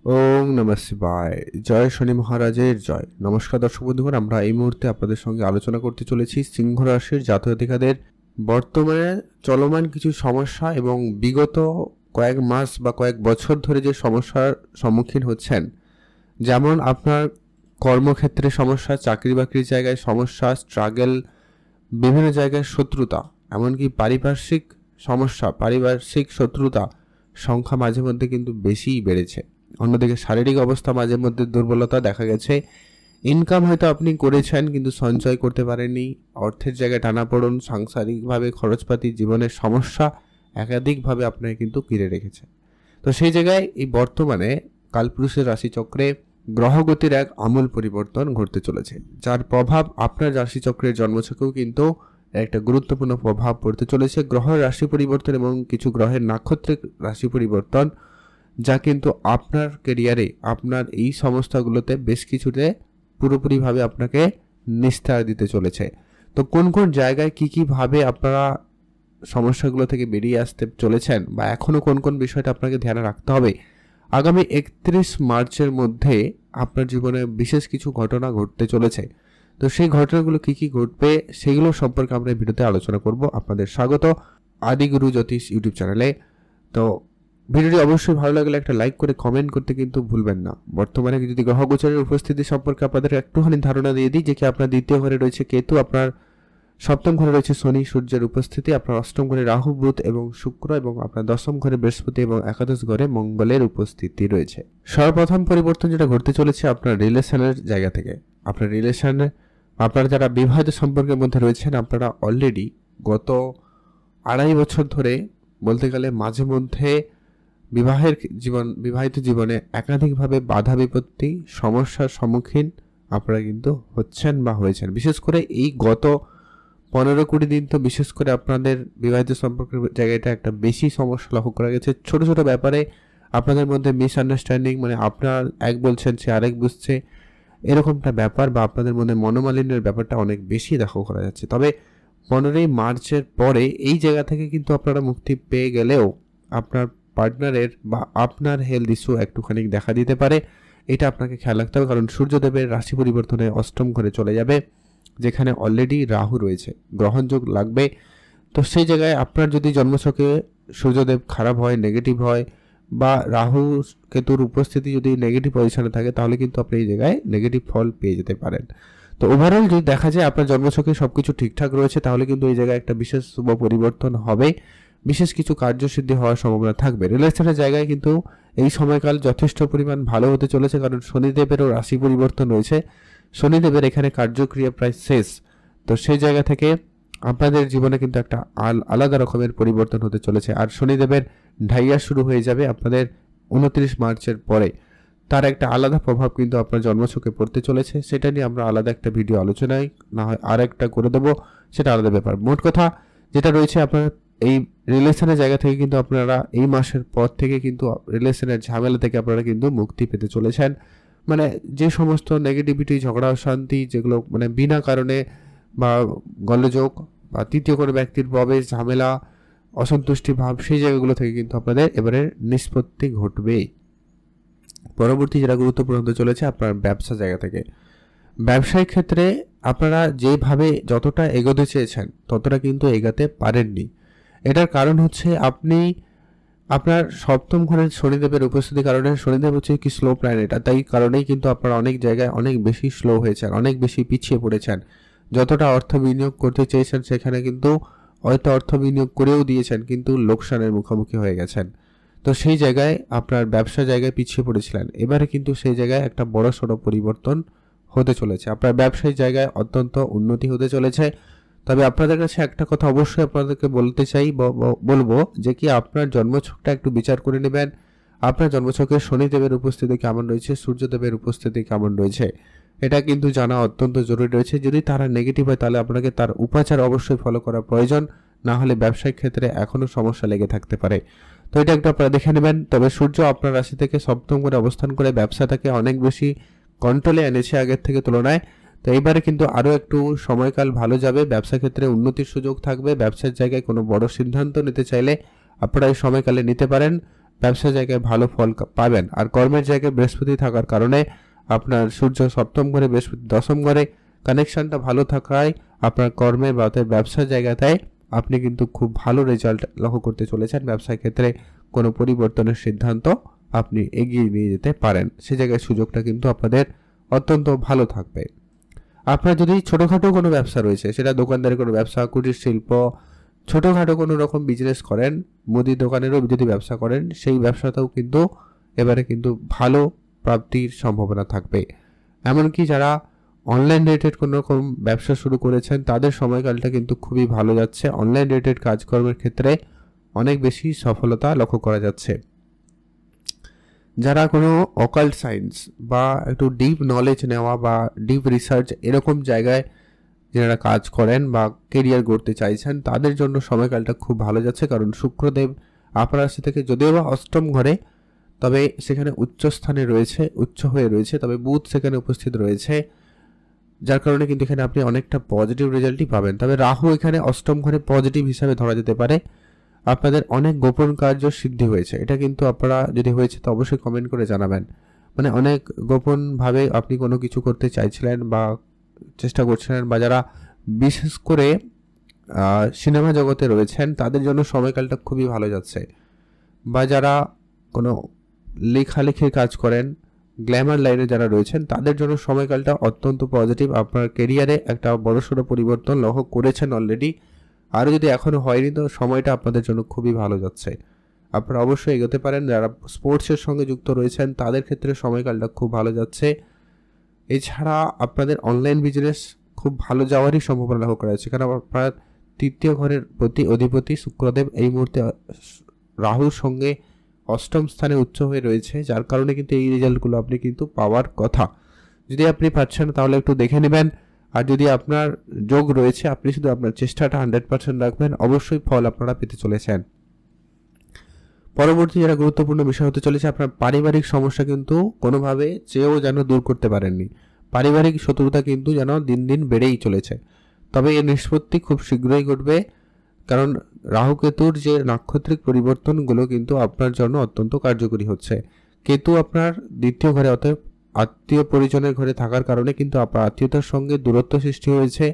ওম নমঃ শিবায়। জয় শনি মহারাজের জয়। নমস্কার দর্শক বন্ধুগণ, আমরা এই মুহূর্তে আপনাদের সঙ্গে আলোচনা করতে চলেছি সিংহ রাশির জাতক-জাতিকাদের বর্তমানে চলমান কিছু সমস্যা এবং বিগত কয়েক মাস বা কয়েক বছর ধরে যে সমস্যার সম্মুখীন হচ্ছেন, যেমন আপনার কর্মক্ষেত্রে সমস্যা, চাকরি বাকরির জায়গায় সমস্যা, স্ট্রাগল, বিভিন্ন জায়গায় শত্রুতা, এমনকি পারিপার্শ্বিক সমস্যা, পারিপার্শ্বিক শত্রুতা সংখ্যা মাঝে মধ্যে কিন্তু বেশিই বেড়েছে। অন্যদিকে শারীরিক অবস্থা মাঝে মধ্যে দুর্বলতা দেখা গেছে। ইনকাম হয়তো আপনি করেছেন কিন্তু সঞ্চয় করতে পারেননি, অর্থের জায়গায় টানাপোড়েন, সাংসারিকভাবে খরচপাতি, জীবনের সমস্যা একাধিকভাবে আপনাকে কিন্তু ঘিরে রেখেছে। তো সেই জায়গায় এই বর্তমানে কালপুরুষের রাশিচক্রে গ্রহগতির এক আমূল পরিবর্তন ঘটতে চলেছে, যার প্রভাব আপনার রাশিচক্রের জন্মছকেও কিন্তু একটা গুরুত্বপূর্ণ প্রভাব পড়তে চলেছে। গ্রহের রাশি পরিবর্তন এবং কিছু গ্রহের নাক্ষত্রিক রাশি পরিবর্তন, যা কিন্তু আপনার ক্যারিয়ারে, আপনার এই সংস্থাগুলোতে বেশ কিছুতে পুরোপুরিভাবে আপনাকে নিস্তার দিতে চলেছে। তো কোন কোন জায়গায় কি ভাবে আপনারা সমস্যাগুলো থেকে বেরিয়ে আসতে চলেছেন, বা এখনও কোন কোন বিষয়টা আপনাকে ধ্যানে রাখতে হবে, আগামী 31 মার্চের মধ্যে আপনার জীবনে বিশেষ কিছু ঘটনা ঘটতে চলেছে। তো সেই ঘটনাগুলো কি ঘটবে সেগুলো সম্পর্কে আমরা এই ভিডিওতে আলোচনা করব। আপনাদের স্বাগত আদিগুরু জ্যোতিষ ইউটিউব চ্যানেলে। তো ভিডিওটি অবশ্যই ভালো লাগলে একটা লাইক করে কমেন্ট করতে কিন্তু ভুলবেন না। বর্তমানে যদি গ্রহ গোচরের উপস্থিতি সম্পর্কে আপনাদের একটুখানি ধারণা দিয়ে দিই, যে কি আপনার দ্বিতীয় ঘরে রয়েছে কেতু, আপনার সপ্তম ঘরে রয়েছে শনি সূর্যের উপস্থিতি, আপনার অষ্টম ঘরে রাহু বুধ এবং শুক্র, এবং আপনার দশম ঘরে বৃহস্পতি এবং একাদশ ঘরে মঙ্গলের উপস্থিতি রয়েছে। সর্বপ্রথম পরিবর্তন যেটা ঘটতে চলেছে আপনার রিলেশনের জায়গা থেকে। আপনার রিলেশনে আপনারা যারা বিবাহিত সম্পর্কের মধ্যে রয়েছেন, আপনারা অলরেডি গত 2.5 বছর ধরে বলতে গেলে মাঝে মধ্যে বিবাহিত জীবনে একাধিকভাবে বাধা বিপত্তি, সমস্যার সম্মুখীন আপনারা কিন্তু হচ্ছেন বা হয়েছেন। বিশেষ করে এই গত 15-20 দিন তো বিশেষ করে আপনাদের বিবাহিত সম্পর্কের জায়গাটা একটা বেশি সমস্যা লক্ষ্য করা গেছে। ছোট ছোট ব্যাপারে আপনাদের মধ্যে মিসআন্ডারস্ট্যান্ডিং, মানে আপনার এক বলছেন সে আরেক বুঝছে, এরকমটা ব্যাপার, বা আপনাদের মধ্যে মনোমালিন্যের ব্যাপারটা অনেক বেশি লক্ষ্য করা যাচ্ছে। তবে 15ই মার্চের পরে এই জায়গা থেকে কিন্তু আপনারা মুক্তি পেয়ে গেলেও আপনার পার্টনারের বা আপনার হেলথ ইস্যু একটুখানি দেখা দিতে পারে। এটা আপনাকে খেয়াল রাখতে হবে, কারণ সূর্যদেবের রাশি পরিবর্তনে অষ্টম ঘরে চলে যাবে, যেখানে অলরেডি রাহু রয়েছে, গ্রহণযোগ লাগবে। তো সেই জায়গায় আপনার যদি জন্মছকে সূর্যদেব খারাপ হয়, নেগেটিভ হয়, বা রাহু কেতুর উপস্থিতি যদি নেগেটিভ পজিশনে থাকে, তাহলে কিন্তু আপনি এই জায়গায় নেগেটিভ ফল পেয়ে যেতে পারেন। তো ওভারঅল যদি দেখা যায় আপনার জন্মছকে সবকিছু ঠিকঠাক রয়েছে, তাহলে কিন্তু এই জায়গায় একটা বিশেষ শুভ পরিবর্তন হবে, বিশেষ কিছু কার্যসিদ্ধি হওয়ার সম্ভাবনা থাকবে। রিলেশনের জায়গায় কিন্তু এই সময়কাল যথেষ্ট পরিমাণ ভালো হতে চলেছে, কারণ শনিদেবেরও রাশি পরিবর্তন রয়েছে। শনিদেবের এখানে কার্যক্রিয়া প্রায় শেষ। তো সেই জায়গা থেকে আপনাদের জীবনে কিন্তু একটা আলাদা রকমের পরিবর্তন হতে চলেছে। আর শনিদেবের ঢাইয়া শুরু হয়ে যাবে আপনাদের 29 মার্চের পরে। তার একটা আলাদা প্রভাব কিন্তু আপনার জন্মছকে পড়তে চলেছে। সেটা নিয়ে আমরা আলাদা একটা ভিডিও আলোচনায় না হয় আর একটা করে দেবো, সেটা আলাদা ব্যাপার। মোট কথা যেটা রয়েছে, আপনার এই রিলেশনের জায়গা থেকে কিন্তু আপনারা এই মাসের পর থেকে কিন্তু রিলেশনের ঝামেলা থেকে আপনারা কিন্তু মুক্তি পেতে চলেছেন। মানে যে সমস্ত নেগেটিভিটি, ঝগড়া অশান্তি, যেগুলো মানে বিনা কারণে বা গলযোগ বা তৃতীয় কোনো ব্যক্তির প্রবেশ, ঝামেলা, অসন্তুষ্টি ভাব, সেই জায়গাগুলো থেকে কিন্তু আপনাদের এবারে নিষ্পত্তি ঘটবে। পরবর্তী যেটা গুরুত্বপূর্ণ হতে চলেছে আপনার ব্যবসা জায়গা থেকে। ব্যবসায়িক ক্ষেত্রে আপনারা যেভাবে যতটা এগোতে চেয়েছেন ততটা কিন্তু এগাতে পারেননি। এটার কারণ হচ্ছে আপনি আপনার সপ্তম ঘরে শনিদেবের উপস্থিতির কারণে, শনিদেব হচ্ছে কি স্লো প্ল্যানেট, আর তাই কারণেই কিন্তু আপনারা অনেক জায়গায় অনেক বেশি স্লো হয়েছেন, অনেক বেশি পিছিয়ে পড়েছেন। যতটা অর্থ বিনিয়োগ করতে চেয়েছেন সেখানে কিন্তু হয়তো অর্থ বিনিয়োগ করেও দিয়েছেন, কিন্তু লোকসানের মুখোমুখি হয়ে গেছেন। তো সেই জায়গায় আপনার ব্যবসা জায়গায় পিছিয়ে পড়েছিলেন। এবারে কিন্তু সেই জায়গায় একটা বড় সড়ো পরিবর্তন হতে চলেছে, আপনার ব্যবসায়িক জায়গায় অত্যন্ত উন্নতি হতে চলেছে। তবে আপনাদের কাছে একটা কথা অবশ্যই আপনাদেরকে বলতে চাই, বলবো যে কি আপনার জন্মছকটা একটু বিচার করে নেবেন। আপনার জন্মছকে শনিদেবের উপস্থিতি কেমন রয়েছে, সূর্যদেবের উপস্থিতি কেমন রয়েছে, এটা কিন্তু জানা অত্যন্ত জরুরি রয়েছে। যদি তারা নেগেটিভ হয় তাহলে আপনাকে তার উপাচার অবশ্যই ফলো করা প্রয়োজন, না হলে ব্যবসায়িক ক্ষেত্রে এখনও সমস্যা লেগে থাকতে পারে। তো এটা একটু আপনারা দেখে নেবেন। তবে সূর্য আপনার রাশি থেকে সপ্তম ঘরে অবস্থান করে ব্যবসাটাকে অনেক বেশি কন্ট্রোলে এনেছে আগের থেকে তুলনায়। তো এইবারে কিন্তু আরও একটু সময়কাল ভালো যাবে, ব্যবসা ক্ষেত্রে উন্নতির সুযোগ থাকবে। ব্যবসার জায়গায় কোনো বড় সিদ্ধান্ত নিতে চাইলে আপনারা এই সময়কালে নিতে পারেন। ব্যবসা জায়গায় ভালো ফল পাবেন। আর কর্মের জায়গায় বৃহস্পতি থাকার কারণে আপনার সূর্য সপ্তম ঘরে, বৃহস্পতি দশম ঘরে কানেকশনটা ভালো থাকায় আপনার কর্মে বা ব্যবসার জায়গাটায় আপনি কিন্তু খুব ভালো রেজাল্ট লক্ষ্য করতে চলেছেন। ব্যবসার ক্ষেত্রে কোনো পরিবর্তনের সিদ্ধান্ত আপনি এগিয়ে নিয়ে যেতে পারেন, সে জায়গায় সুযোগটা কিন্তু আপনাদের অত্যন্ত ভালো থাকবে। আপনার যদি ছোটোখাটো কোনো ব্যবসা রয়েছে, সেটা দোকানদারি কোনো ব্যবসা, কুটির শিল্প, ছোটোখাটো কোনো রকম বিজনেস করেন, মুদি দোকানেরও যদি ব্যবসা করেন, সেই ব্যবসাতেও কিন্তু এবারে কিন্তু ভালো প্রাপ্তির সম্ভাবনা থাকবে। এমনকি যারা অনলাইন রিলেটেড কোনো রকম ব্যবসা শুরু করেছেন, তাদের সময়কালটা কিন্তু খুবই ভালো যাচ্ছে। অনলাইন রিলেটেড কাজকর্মের ক্ষেত্রে অনেক বেশি সফলতা লক্ষ্য করা যাচ্ছে। যারা কোনো অকাল্ট সায়েন্স বা একটু ডিপ নলেজ নেওয়া বা ডিপ রিসার্চ এরকম জায়গায় যারা কাজ করেন বা কেরিয়ার গড়তে চাইছেন, তাদের জন্য সময়কালটা খুব ভালো যাচ্ছে। কারণ শুক্রদেব আপনার রাশি থেকে যদিও বা অষ্টম ঘরে, তবে সেখানে উচ্চ স্থানে রয়েছে, উচ্চ হয়ে রয়েছে, তবে বুধ সেখানে উপস্থিত রয়েছে, যার কারণে কিন্তু এখানে আপনি অনেকটা পজিটিভ রেজাল্টই পাবেন। তবে রাহু এখানে অষ্টম ঘরে পজিটিভ হিসাবে ধরা যেতে পারে। আপনাদের অনেক গোপন কার্য সিদ্ধি হয়েছে, এটা কিন্তু আপনারা যদি হয়েছে তো অবশ্যই কমেন্ট করে জানাবেন। মানে অনেক গোপনভাবে আপনি কোনো কিছু করতে চাইছিলেন বা চেষ্টা করছিলেন, বা যারা বিশেষ করে সিনেমা জগতে রয়েছেন তাদের জন্য সময়কালটা খুবই ভালো যাচ্ছে। বা যারা কোনো লেখালেখির কাজ করেন, গ্ল্যামার লাইনে যারা রয়েছেন, তাদের জন্য সময়কালটা অত্যন্ত পজিটিভ। আপনার কেরিয়ারে একটা বড়সড় পরিবর্তন লক্ষ্য করেছেন অলরেডি, আরও যদি এখনও হয়নি তো সময়টা আপনাদের জন্য খুবই ভালো যাচ্ছে। আপনারা অবশ্যই এগোতে পারেন। যারা স্পোর্টসের সঙ্গে যুক্ত রয়েছেন তাদের ক্ষেত্রে সময়কালটা খুব ভালো যাচ্ছে। এছাড়া আপনাদের অনলাইন বিজনেস খুব ভালো যাওয়ারই সম্ভাবনা লক্ষ্য করা যাচ্ছে, কারণ আপনার তৃতীয় ঘরের প্রতি অধিপতি শুক্রদেব এই মুহূর্তে রাহুর সঙ্গে অষ্টম স্থানে উচ্চ হয়ে রয়েছে, যার কারণে কিন্তু এই রেজাল্টগুলো আপনি কিন্তু পাওয়ার কথা। যদি আপনি পাচ্ছেন তাহলে একটু দেখে নেবেন, আর যদি আপনার যোগ রয়েছে আপনি শুধু আপনার চেষ্টাটা 100% রাখবেন, অবশ্যই ফল আপনারা পেতে চলেছেন। পরবর্তী যারা গুরুত্বপূর্ণ বিষয় হতে চলেছে, আপনার পারিবারিক সমস্যা কিন্তু কোনোভাবে চেয়েও যেন দূর করতে পারেননি। পারিবারিক শত্রুতা কিন্তু যেন দিন দিন বেড়েই চলেছে। তবে এর নিষ্পত্তি খুব শীঘ্রই ঘটবে, কারণ রাহু কেতুর যে নাক্ষত্রিক পরিবর্তনগুলো কিন্তু আপনার জন্য অত্যন্ত কার্যকরী হচ্ছে। কেতু আপনার দ্বিতীয় ঘরে, অর্থাৎ আত্মীয় পরিজনের ঘরে থাকার কারণে কিন্তু আপনার আত্মীয়তার সঙ্গে দূরত্ব সৃষ্টি হয়েছে,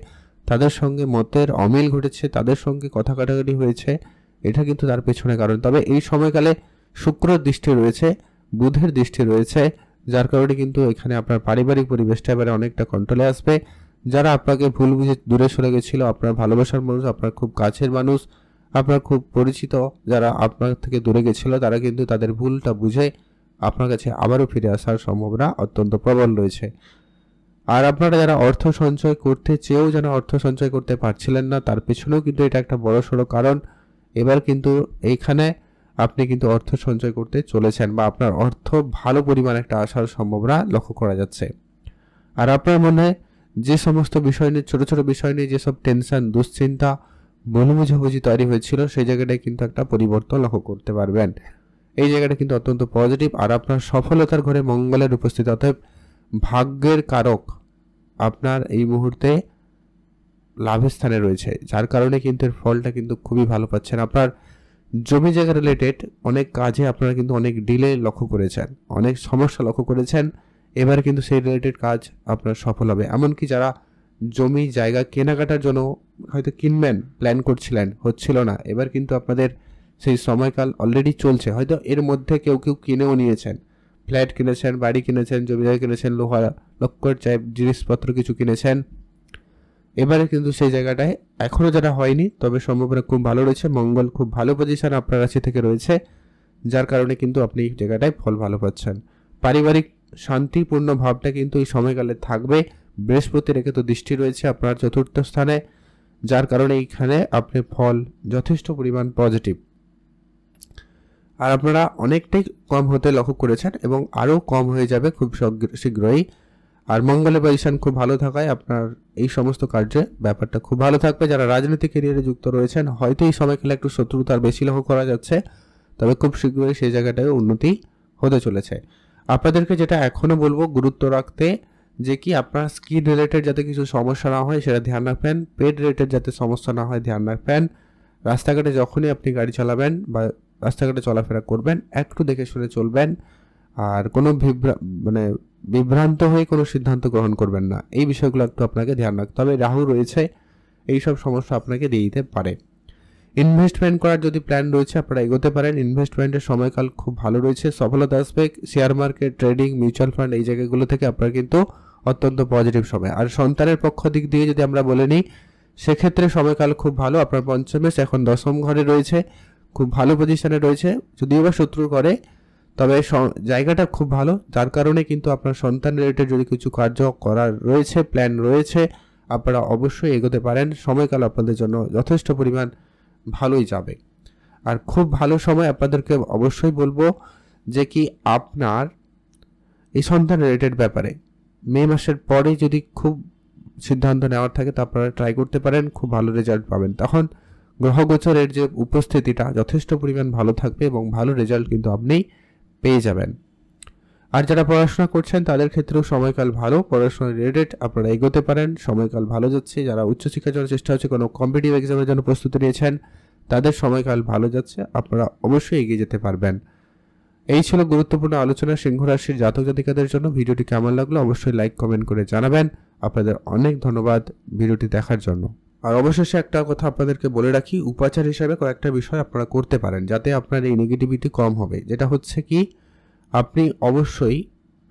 তাদের সঙ্গে মতের অমিল ঘটেছে, তাদের সঙ্গে কথা কাটাকাটি হয়েছে, এটা কিন্তু তার পেছনে কারণ। তবে এই সময়কালে শুক্রের দৃষ্টি রয়েছে, বুধের দৃষ্টি রয়েছে, যার কারণে কিন্তু এখানে আপনার পারিবারিক পরিবেশটা এবারে অনেকটা কন্ট্রোলে আসবে। যারা আপনাকে ভুল বুঝে দূরে সরে গেছিল, আপনার ভালোবাসার মানুষ, আপনার খুব কাছের মানুষ, আপনার খুব পরিচিত যারা আপনার থেকে দূরে গেছিল, তারা কিন্তু তাদের ভুলটা বুঝে আপনার কাছে আবারও ফিরে আসার সম্ভাবনা অত্যন্ত প্রবল রয়েছে। আর আপনারা যারা অর্থ সঞ্চয় করতে চেয়েও যেন অর্থ সঞ্চয় করতে পারছিলেন না, তার পেছনেও কিন্তু এটা একটা বড়সড় কারণ। এবার কিন্তু এইখানে আপনি কিন্তু অর্থ সঞ্চয় করতে চলেছেন, বা আপনার অর্থ ভালো পরিমাণ একটা আসার সম্ভাবনা লক্ষ্য করা যাচ্ছে। আর আপনার মনে যে সমস্ত বিষয় নিয়ে, ছোট ছোট বিষয় নিয়ে যেসব টেনশন, দুশ্চিন্তা, ভুল বুঝাবুঝি তৈরি হয়েছিল, সেই জায়গাটায় কিন্তু একটা পরিবর্তন লক্ষ্য করতে পারবেন। এই জায়গাটা কিন্তু অত্যন্ত পজিটিভ। আর আপনার সফলতার ঘরে মঙ্গলের উপস্থিতি, অর্থাৎ ভাগ্যের কারক আপনার এই মুহূর্তে লাভের স্থানে রয়েছে, যার কারণে কিন্তু এর ফলটা কিন্তু খুবই ভালো পাচ্ছেন। আপনার জমি জায়গা রিলেটেড অনেক কাজে আপনারা কিন্তু অনেক ডিলে লক্ষ্য করেছেন, অনেক সমস্যা লক্ষ্য করেছেন, এবার কিন্তু সেই রিলেটেড কাজ আপনার সফল হবে। এমনকি যারা জমি জায়গা কেনাকাটার জন্য হয়তো কিনবেন প্ল্যান করছিলেন, হচ্ছিল না, এবার কিন্তু আপনাদের সেই সময়কাল অলরেডি চলছে। হয়তো এর মধ্যে কেউ কেউ কিনেও নিয়েছেন, ফ্ল্যাট কিনেছেন, বাড়ি কিনেছেন, জমি জায়গা কিনেছেন, লোহা লক্কর চাই জিনিসপত্র কিছু কিনেছেন। এবারে কিন্তু সেই জায়গাটায় এখনও যারা হয়নি, তবে সম্ভাবনা খুব ভালো রয়েছে। মঙ্গল খুব ভালো পজিশন আপনার রাশি থেকে রয়েছে, যার কারণে কিন্তু আপনি এই জায়গাটায় ফল ভালো পাচ্ছেন। পারিবারিক শান্তিপূর্ণ ভাবটা কিন্তু এই সময়কালে থাকবে। বৃহস্পতির একে তো দৃষ্টি রয়েছে আপনার চতুর্থ স্থানে, যার কারণে এইখানে আপনি ফল যথেষ্ট পরিমাণ পজিটিভ। আর আপনারা অনেকটাই কম হতে লক্ষ্য করেছেন এবং আরও কম হয়ে যাবে খুব শীঘ্রই। আর মঙ্গলের পজিশন খুব ভালো থাকায় আপনার এই সমস্ত কার্যে ব্যাপারটা খুব ভালো থাকবে। যারা রাজনৈতিক ক্যারিয়ারে যুক্ত রয়েছেন, হয়তো এই সময়কালে একটু শত্রুতার বেশি লক্ষ্য করা যাচ্ছে, তবে খুব শীঘ্রই সেই জায়গাটায় উন্নতি হতে চলেছে। আপনাদেরকে যেটা এখনও বলবো গুরুত্ব রাখতে, যে কি আপনার স্কিন রিলেটেড যাতে কিছু সমস্যা না হয় সেটা ধ্যান রাখবেন, পেট রিলেটেড যাতে সমস্যা না হয় ধ্যান রাখবেন। রাস্তাঘাটে যখনই আপনি গাড়ি চালাবেন বা রাস্তাঘাটে চলাফেরা করবেন একটু দেখে শুনে চলবেন, আর কোনো বিভ্রান্ত হয়ে কোনো সিদ্ধান্ত গ্রহণ করবেন না। এই বিষয়গুলো একটু আপনাকে ধ্যান রাখতে হবে। রাহু রয়েছে, এইসব সমস্যা আপনাকে দিয়ে দিতে পারে। ইনভেস্টমেন্ট করার যদি প্ল্যান রয়েছে আপনারা এগোতে পারেন। ইনভেস্টমেন্টের সময়কাল খুব ভালো রয়েছে, সফলতা আসবে। Share market, trading, mutual fund এই জায়গাগুলো থেকে আপনারা কিন্তু অত্যন্ত পজিটিভ সময়। আর সন্তানের পক্ষ দিক দিয়ে যদি আমরা বলে নিই, সেক্ষেত্রে সময়কাল খুব ভালো। আপনার পঞ্চমেশ এখন দশম ঘরে রয়েছে, খুব ভালো পজিশনে রয়েছে, যদিও বা শত্রু করে, তবে জায়গাটা খুব ভালো। যার কারণে কিন্তু আপনার সন্তান রিলেটেড যদি কিছু কার্য করার রয়েছে, প্ল্যান রয়েছে, আপনারা অবশ্যই এগোতে পারেন। সময়কাল আপনাদের জন্য যথেষ্ট পরিমাণ ভালোই যাবে। আর খুব ভালো সময় আপনাদেরকে অবশ্যই বলবো যে কি আপনার এই সন্তান রিলেটেড ব্যাপারে মে মাসের পরে যদি খুব সিদ্ধান্ত নেওয়ার থাকে তা আপনারা ট্রাই করতে পারেন, খুব ভালো রেজাল্ট পাবেন। তখন গ্রহগোচরের যে উপস্থিতিটা যথেষ্ট পরিমাণ ভালো থাকবে এবং ভালো রেজাল্ট কিন্তু আপনি পেয়ে যাবেন। আর যারা পড়াশোনা করছেন তাদের ক্ষেত্রেও সময়কাল ভালো, পড়াশোনা রিলেটেড আপনারা এগোতে পারেন, সময়কাল ভালো যাচ্ছে। যারা উচ্চশিক্ষার জন্য চেষ্টা হচ্ছে, কোনো কম্পিটিটিভ এক্সামের জন্য প্রস্তুতি নিয়েছেন, তাদের সময়কাল ভালো যাচ্ছে, আপনারা অবশ্যই এগিয়ে যেতে পারবেন। এই ছিল গুরুত্বপূর্ণ আলোচনা সিংহ রাশির জাতক জাতিকাদের জন্য। ভিডিওটি কেমন লাগলো অবশ্যই লাইক কমেন্ট করে জানাবেন। আপনাদের অনেক ধন্যবাদ ভিডিওটি দেখার জন্য। আর অবশেষে একটা কথা আপনাদেরকে বলে রাখি, উপাচার হিসাবে কয়েকটা বিষয় আপনারা করতে পারেন যাতে আপনার এই নেগেটিভিটি কম হবে। যেটা হচ্ছে কি, আপনি অবশ্যই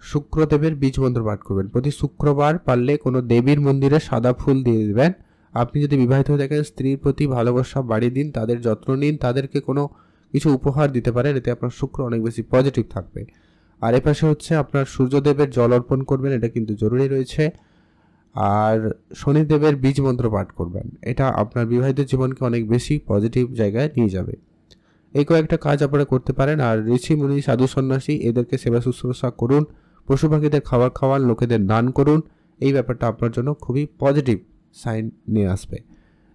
শুক্রদেবের বীজ মন্ত্র পাঠ করবেন। প্রতি শুক্রবার পারলে কোনো দেবীর মন্দিরে সাদা ফুল দিয়ে দেবেন। আপনি যদি বিবাহিত হয়ে থাকেন, স্ত্রীর প্রতি ভালোবাসা বাড়িয়ে দিন, তাদের যত্ন নিন, তাদেরকে কোনো কিছু উপহার দিতে পারেন, এতে আপনার শুক্র অনেক বেশি পজিটিভ থাকবে। আর এপাশে হচ্ছে আপনার সূর্যদেবের জল অর্পণ করবেন, এটা কিন্তু জরুরি রয়েছে। আর শনিদেবের বীজ মন্ত্র পাঠ করবেন, এটা আপনার বিবাহিত জীবনকে অনেক বেশি পজিটিভ জায়গায় নিয়ে যাবে। এই কয়েকটা কাজ আপনারা করতে পারেন। আর ঋষি মুনি সাধু সন্ন্যাসী এদেরকে সেবা শুশ্রূষা করুন, পশু পাখিদের খাবার খাওয়ান, লোকেদের দান করুন। এই ব্যাপারটা আপনার জন্য খুবই পজিটিভ সাইন নিয়ে আসবে।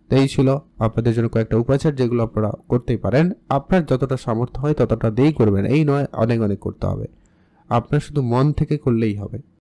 এই ছিল আপনাদের জন্য কয়েকটা উপাচার, যেগুলো আপনারা করতেই পারেন। আপনার যতটা সামর্থ্য হয় ততটা দিয়েই করবেন, এই নয় অনেক অনেক করতে হবে। আপনার শুধু মন থেকে করলেই হবে।